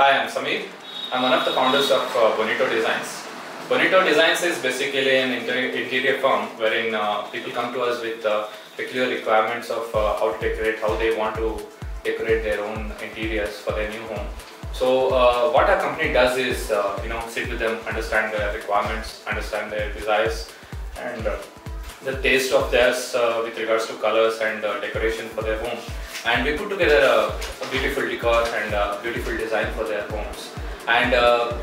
Hi, I'm Sameer. I'm one of the founders of Bonito Designs. Bonito Designs is basically an interior firm wherein people come to us with peculiar requirements of how to decorate, how they want to decorate their own interiors for their new home. So what our company does is, sit with them, understand their requirements, understand their desires, and the taste of theirs with regards to colors and decoration for their home. And we put together a beautiful decor and a beautiful design for their homes. And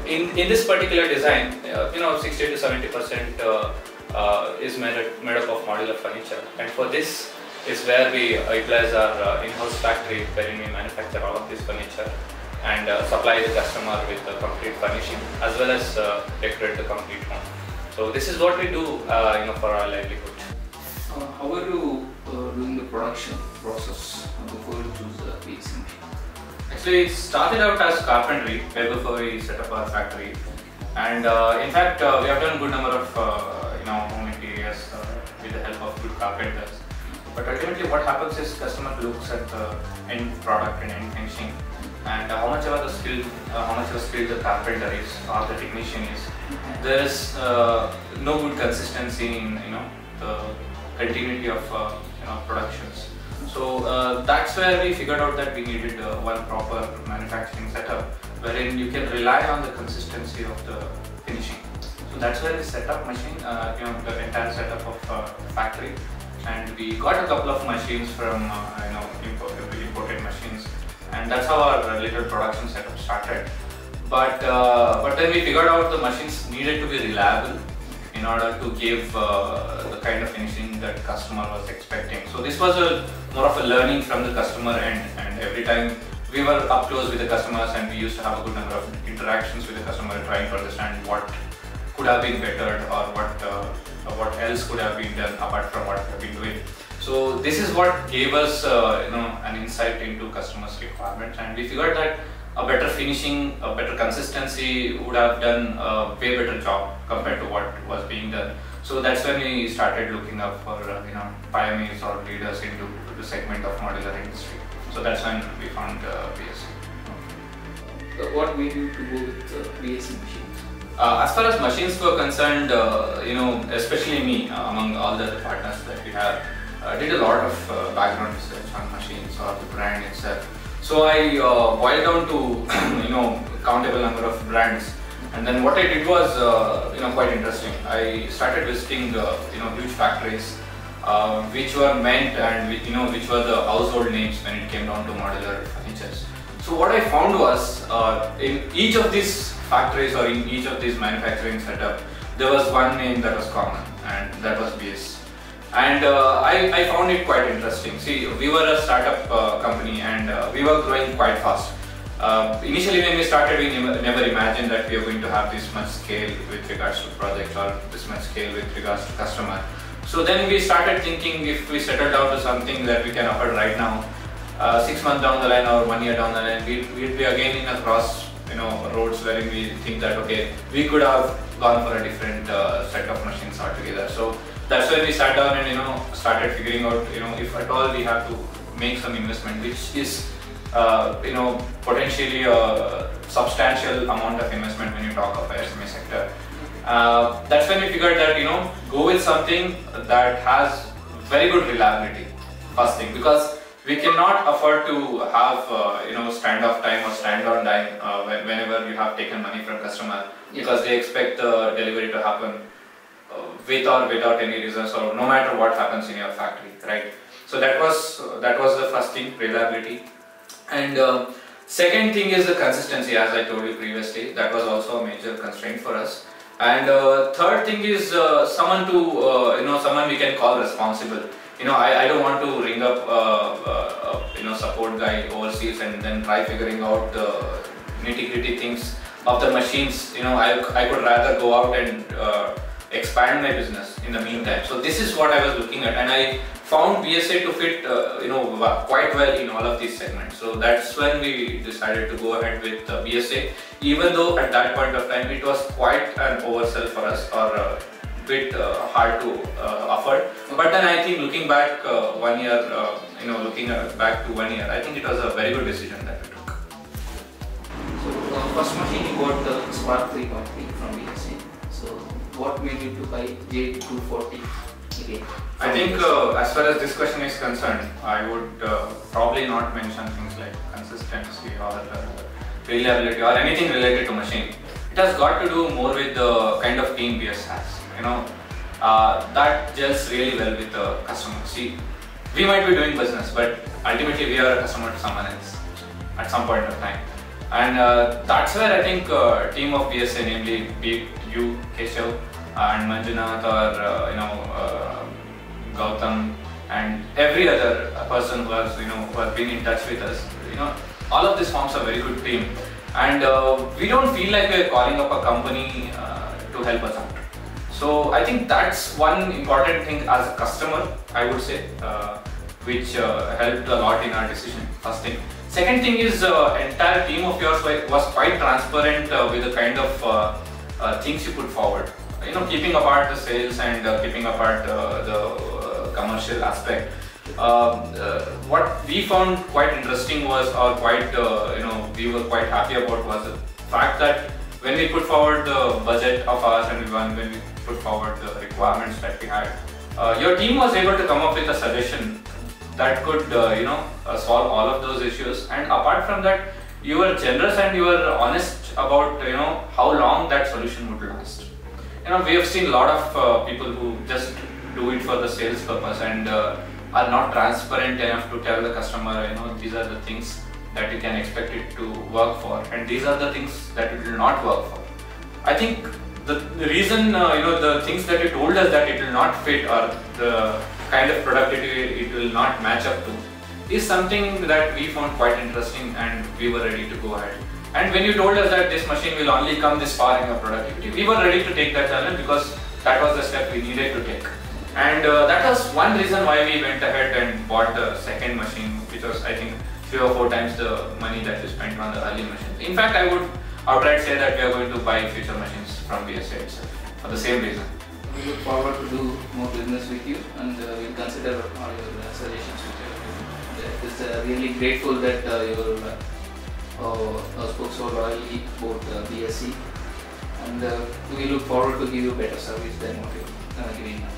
in this particular design, 60 to 70% is made up of modular furniture. And for this is where we utilize our in-house factory wherein we manufacture all of this furniture and supply the customer with the complete furnishing as well as decorate the complete home. So this is what we do, for our livelihood. How are you doing the production process before you choose the PSC machine? Actually, it started out as carpentry way before we set up our factory, and in fact, we have done a good number of home interiors with the help of good carpenters. But ultimately, what happens is customer looks at the end product and end finishing, and how much of a skill the carpenter is or the technician is. There is no good consistency in the continuity of productions. So that's where we figured out that we needed one proper manufacturing setup wherein you can rely on the consistency of the finishing. So that's where we set up machine, the entire setup of factory, and we got a couple of machines from imported machines, and that's how our little production setup started. But then we figured out the machines needed to be reliable in order to give the kind of finishing that customer was expecting. So this was more of a learning from the customer end, and every time we were up close with the customers and we used to have a good number of interactions with the customer trying to understand what could have been bettered or what else could have been done apart from what we have been doing. So this is what gave us an insight into customers' requirements, and we figured that a better finishing, a better consistency would have done a way better job compared to what was being done. So that's when we started looking up for pioneers or leaders into the segment of modular industry. So that's when we found BSC. So what made you to go with BSC machines? As far as machines were concerned, especially me, among all the other partners that we have, did a lot of background research on machines or the brand itself. So I boiled down to countable number of brands, and then what I did was quite interesting. I started visiting huge factories which were meant and which were the household names when it came down to modular furnitures. So what I found was in each of these factories or in each of these manufacturing setup, there was one name that was common, and that was BSC. And I found it quite interesting. See, we were a startup company and we were growing quite fast. Initially when we started, we never imagined that we are going to have this much scale with regards to projects or this much scale with regards to customer. So then we started thinking, if we settle down to something that we can offer right now, 6 months down the line or 1 year down the line, we'd be again in a cross roads wherein we think that okay, we could have gone for a different set of machines altogether. So that's when we sat down and started figuring out if at all we have to make some investment, which is potentially a substantial amount of investment when you talk of SME sector. That's when we figured that go with something that has very good reliability, first thing, because we cannot afford to have stand-off time or stand-on time whenever you have taken money from customer, because they expect the delivery to happen with or without any reasons, or no matter what happens in your factory, right? So that was the first thing, reliability. And second thing is the consistency, as I told you previously. That was also a major constraint for us. And third thing is someone we can call responsible. I don't want to ring up support guy overseas and then try figuring out the nitty-gritty things of the machines. I could rather go out and expand my business in the meantime. So this is what I was looking at, and I found BSA to fit quite well in all of these segments. So that's when we decided to go ahead with BSA, even though at that point of time it was quite an oversell for us, or a bit hard to afford. But then I think looking back 1 year, back to 1 year, I think it was a very good decision that we took. So first machine you got the Spark 3.3 from BSA. So what made you to buy J240 again? I think as far as this question is concerned, I would probably not mention things like consistency or reliability or anything related to machine. It has got to do more with the kind of team BS has. That gels really well with the customer. See, we might be doing business, but ultimately we are a customer to someone else at some point of time. And that's where I think team of BSA, namely be it you, Keshav, and Manjunath, or Gautam, and every other person who has been in touch with us, all of this forms a very good team. And we don't feel like we're calling up a company to help us out. So I think that's one important thing as a customer, I would say, which helped a lot in our decision. First thing. Second thing is entire team of yours was quite transparent with the kind of things you put forward. Keeping apart the sales and keeping apart the commercial aspect. What we found quite interesting was, or quite we were quite happy about, was the fact that when we put forward the budget of ours and when we put forward the requirements that we had, your team was able to come up with a suggestion that could solve all of those issues. And apart from that, you were generous and you were honest about how long that solution would last. We have seen a lot of people who just do it for the sales purpose and are not transparent enough to tell the customer, these are the things that you can expect it to work for, and these are the things that it will not work for. I think the reason, the things that you told us that it will not fit, or the kind of productivity it will not match up to, is something that we found quite interesting, and we were ready to go ahead. And when you told us that this machine will only come this far in your productivity, we were ready to take that challenge, because that was the step we needed to take. And that was one reason why we went ahead and bought the second machine, which was, I think, 3 or 4 times the money that we spent on the earlier machine. In fact, I would outright say that we are going to buy future machines from BSA itself for the same reason. We look forward to do more business with you, and we'll consider all your suggestions with you. It's really grateful that you spoke so loyally about BSC, and we look forward to give you better service than what you're giving now.